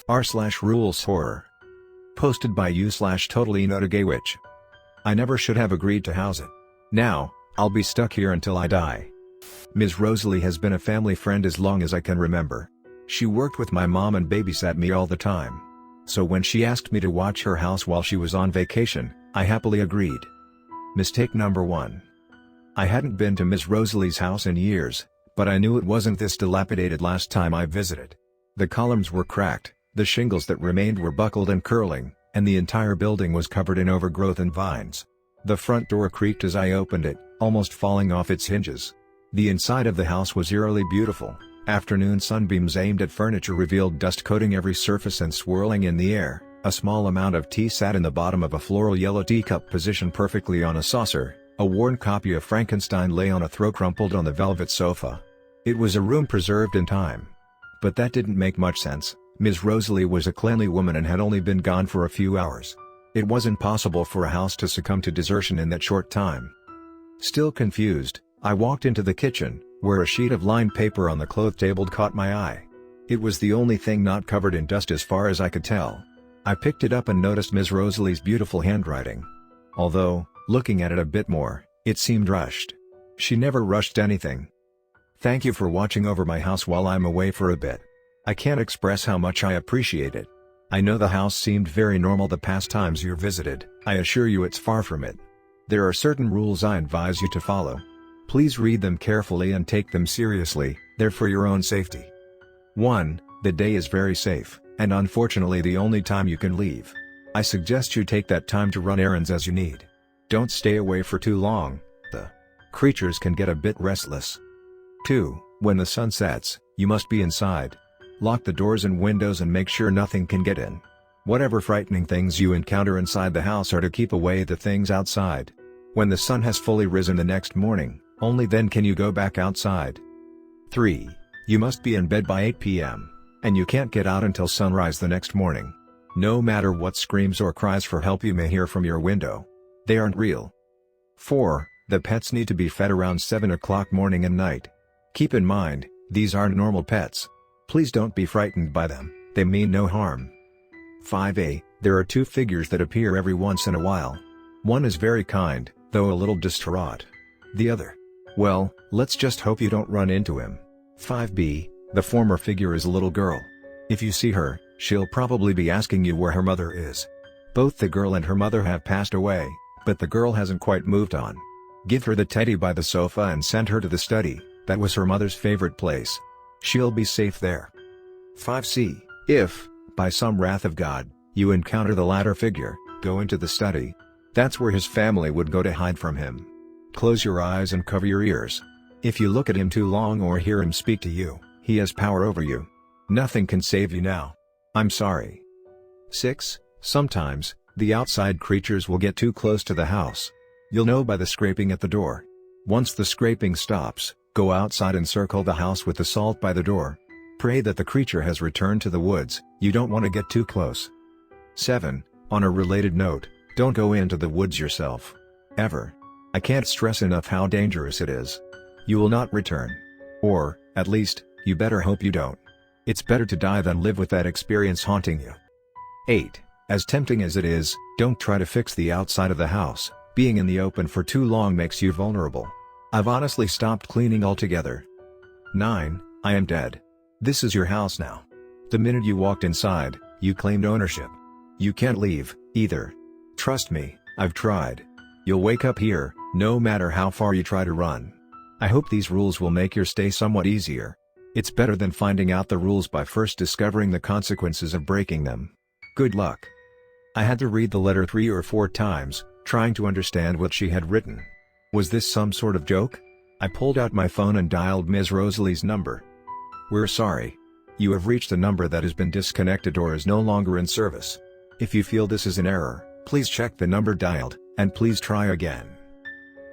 r/rules horror. Posted by you/totallynotagaywitch. I never should have agreed to house it. Now, I'll be stuck here until I die. Ms. Rosalie has been a family friend as long as I can remember. She worked with my mom and babysat me all the time. So when she asked me to watch her house while she was on vacation, I happily agreed. Mistake number 1. I hadn't been to Ms. Rosalie's house in years, but I knew it wasn't this dilapidated last time I visited. The columns were cracked, the shingles that remained were buckled and curling, and the entire building was covered in overgrowth and vines. The front door creaked as I opened it, almost falling off its hinges. The inside of the house was eerily beautiful. Afternoon sunbeams aimed at furniture revealed dust coating every surface and swirling in the air. A small amount of tea sat in the bottom of a floral yellow teacup positioned perfectly on a saucer. A worn copy of Frankenstein lay on a throw crumpled on the velvet sofa. It was a room preserved in time. But that didn't make much sense. Ms. Rosalie was a cleanly woman and had only been gone for a few hours. It wasn't possible for a house to succumb to desertion in that short time. Still confused, I walked into the kitchen, where a sheet of lined paper on the clothes table caught my eye. It was the only thing not covered in dust as far as I could tell. I picked it up and noticed Ms. Rosalie's beautiful handwriting. Although, looking at it a bit more, it seemed rushed. She never rushed anything. Thank you for watching over my house while I'm away for a bit. I can't express how much I appreciate it. I know the house seemed very normal the past times you visited. I assure you it's far from it. There are certain rules I advise you to follow. Please read them carefully and take them seriously, they're for your own safety. 1. The day is very safe, and unfortunately the only time you can leave. I suggest you take that time to run errands as you need. Don't stay away for too long, the creatures can get a bit restless. 2. When the sun sets, you must be inside. Lock the doors and windows and make sure nothing can get in. Whatever frightening things you encounter inside the house are to keep away the things outside. When the sun has fully risen the next morning, only then can you go back outside. 3. You must be in bed by 8 p.m. and you can't get out until sunrise the next morning. No matter what screams or cries for help you may hear from your window. They aren't real. 4. The pets need to be fed around 7 o'clock morning and night. Keep in mind, these aren't normal pets. Please don't be frightened by them, they mean no harm. 5a. There are 2 figures that appear every once in a while. One is very kind, though a little distraught. The other, well, let's just hope you don't run into him. 5b. The former figure is a little girl. If you see her, she'll probably be asking you where her mother is. Both the girl and her mother have passed away, but the girl hasn't quite moved on. Give her the teddy by the sofa and send her to the study, that was her mother's favorite place. She'll be safe there. 5c. If, by some wrath of God, you encounter the latter figure, go into the study. That's where his family would go to hide from him. Close your eyes and cover your ears. If you look at him too long or hear him speak to you, he has power over you. Nothing can save you now. I'm sorry. 6. Sometimes, the outside creatures will get too close to the house. You'll know by the scraping at the door. Once the scraping stops, go outside and circle the house with the salt by the door. Pray that the creature has returned to the woods, you don't want to get too close. 7. On a related note, don't go into the woods yourself. Ever. I can't stress enough how dangerous it is. You will not return. Or, at least, you better hope you don't. It's better to die than live with that experience haunting you. 8. As tempting as it is, don't try to fix the outside of the house. Being in the open for too long makes you vulnerable. I've honestly stopped cleaning altogether. 9. I am dead. This is your house now. The minute you walked inside, you claimed ownership. You can't leave, either. Trust me, I've tried. You'll wake up here, no matter how far you try to run. I hope these rules will make your stay somewhat easier. It's better than finding out the rules by first discovering the consequences of breaking them. Good luck. I had to read the letter 3 or 4 times, trying to understand what she had written. Was this some sort of joke? I pulled out my phone and dialed Ms. Rosalie's number. We're sorry. You have reached a number that has been disconnected or is no longer in service. If you feel this is an error, please check the number dialed, and please try again.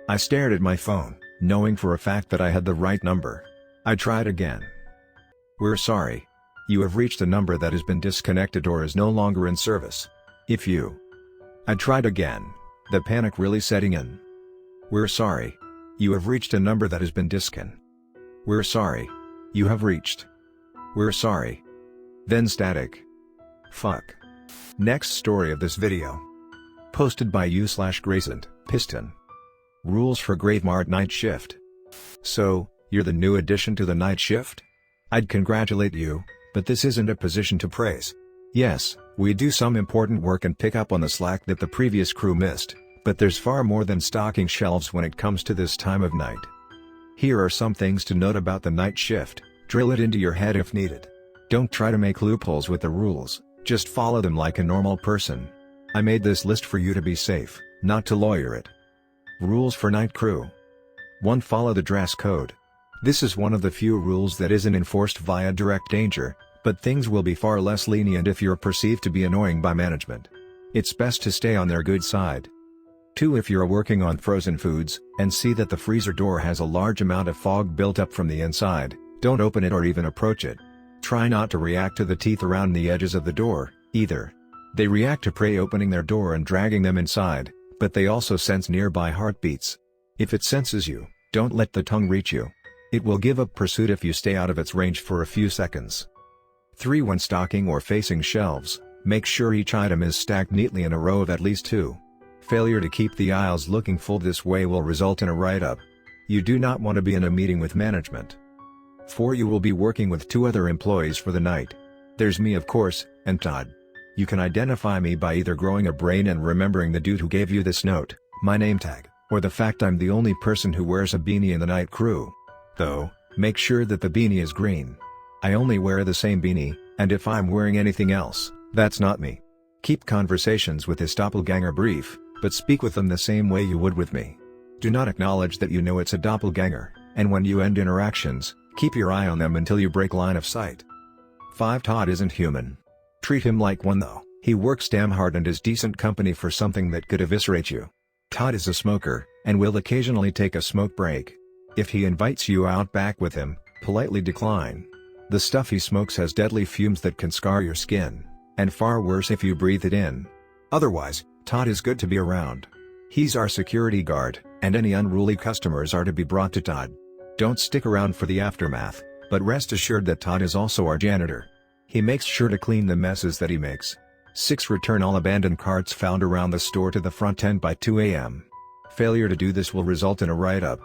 I stared at my phone, knowing for a fact that I had the right number. I tried again. We're sorry. You have reached a number that has been disconnected or is no longer in service. If you... I tried again, the panic really setting in. We're sorry. You have reached a number that has been disconnected. We're sorry. You have reached We're sorry. Then static. Fuck. Next story of this video. Posted by u/Grayson, Piston. Rules for Graveyard Night Shift. So, you're the new addition to the night shift? I'd congratulate you, but this isn't a position to praise. Yes, we do some important work and pick up on the slack that the previous crew missed, but there's far more than stocking shelves when it comes to this time of night. Here are some things to note about the night shift. Drill it into your head if needed. Don't try to make loopholes with the rules, just follow them like a normal person. I made this list for you to be safe, not to lawyer it. Rules for night crew. 1. Follow the dress code. This is one of the few rules that isn't enforced via direct danger, but things will be far less lenient if you're perceived to be annoying by management. It's best to stay on their good side. 2. If you're working on frozen foods, and see that the freezer door has a large amount of fog built up from the inside, don't open it or even approach it. Try not to react to the teeth around the edges of the door, either. They react to prey opening their door and dragging them inside, but they also sense nearby heartbeats. If it senses you, don't let the tongue reach you. It will give up pursuit if you stay out of its range for a few seconds. 3. When stocking or facing shelves, make sure each item is stacked neatly in a row of at least 2. Failure to keep the aisles looking full this way will result in a write-up. You do not want to be in a meeting with management. 4. You will be working with 2 other employees for the night. There's me of course, and Todd. You can identify me by either growing a brain and remembering the dude who gave you this note, my name tag, or the fact I'm the only person who wears a beanie in the night crew. Though, make sure that the beanie is green. I only wear the same beanie, and if I'm wearing anything else, that's not me. Keep conversations with this doppelganger brief, but speak with them the same way you would with me. Do not acknowledge that you know it's a doppelganger, and when you end interactions, keep your eye on them until you break line of sight. 5. Todd isn't human. Treat him like one though. He works damn hard and is decent company for something that could eviscerate you. Todd is a smoker, and will occasionally take a smoke break. If he invites you out back with him, politely decline. The stuff he smokes has deadly fumes that can scar your skin, and far worse if you breathe it in. Otherwise, Todd is good to be around. He's our security guard, and any unruly customers are to be brought to Todd. Don't stick around for the aftermath, but rest assured that Todd is also our janitor. He makes sure to clean the messes that he makes. 6. Return all abandoned carts found around the store to the front end by 2 a.m. Failure to do this will result in a write-up.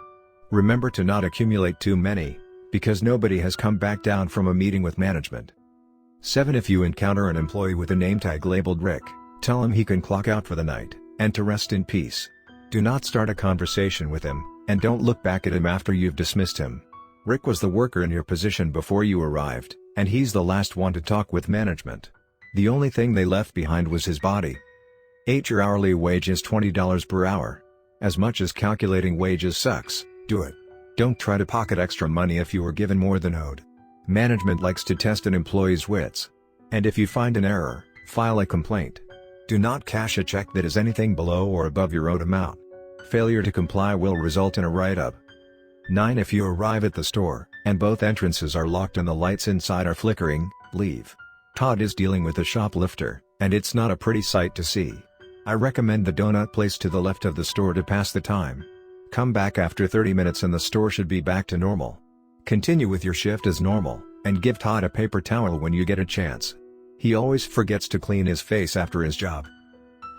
Remember to not accumulate too many, because nobody has come back down from a meeting with management. 7. If you encounter an employee with a name tag labeled Rick, tell him he can clock out for the night, and to rest in peace. Do not start a conversation with him, and don't look back at him after you've dismissed him. Rick was the worker in your position before you arrived, and he's the last one to talk with management. The only thing they left behind was his body. 8. Your hourly wage is $20 per hour. As much as calculating wages sucks, do it. Don't try to pocket extra money if you were given more than owed. Management likes to test an employee's wits. And if you find an error, file a complaint. Do not cash a check that is anything below or above your owed amount. Failure to comply will result in a write-up. 9. If you arrive at the store, and both entrances are locked and the lights inside are flickering, leave. Todd is dealing with a shoplifter, and it's not a pretty sight to see. I recommend the donut place to the left of the store to pass the time. Come back after 30 minutes and the store should be back to normal. Continue with your shift as normal, and give Todd a paper towel when you get a chance. He always forgets to clean his face after his job.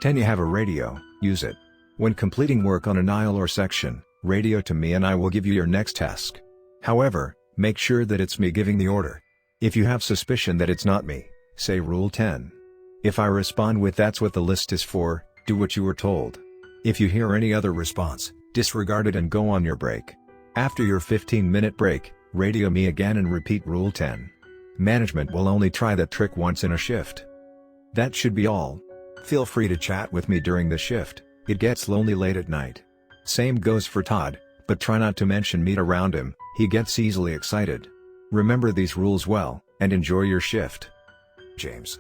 10. You have a radio, use it. When completing work on an aisle or section, radio to me and I will give you your next task. However, make sure that it's me giving the order. If you have suspicion that it's not me, say Rule 10. If I respond with "that's what the list is for," do what you were told. If you hear any other response, disregard it and go on your break. After your 15-minute break, radio me again and repeat Rule 10. Management will only try that trick once in a shift. That should be all. Feel free to chat with me during the shift. It gets lonely late at night. Same goes for Todd, but try not to mention meat around him, he gets easily excited. Remember these rules well, and enjoy your shift. James.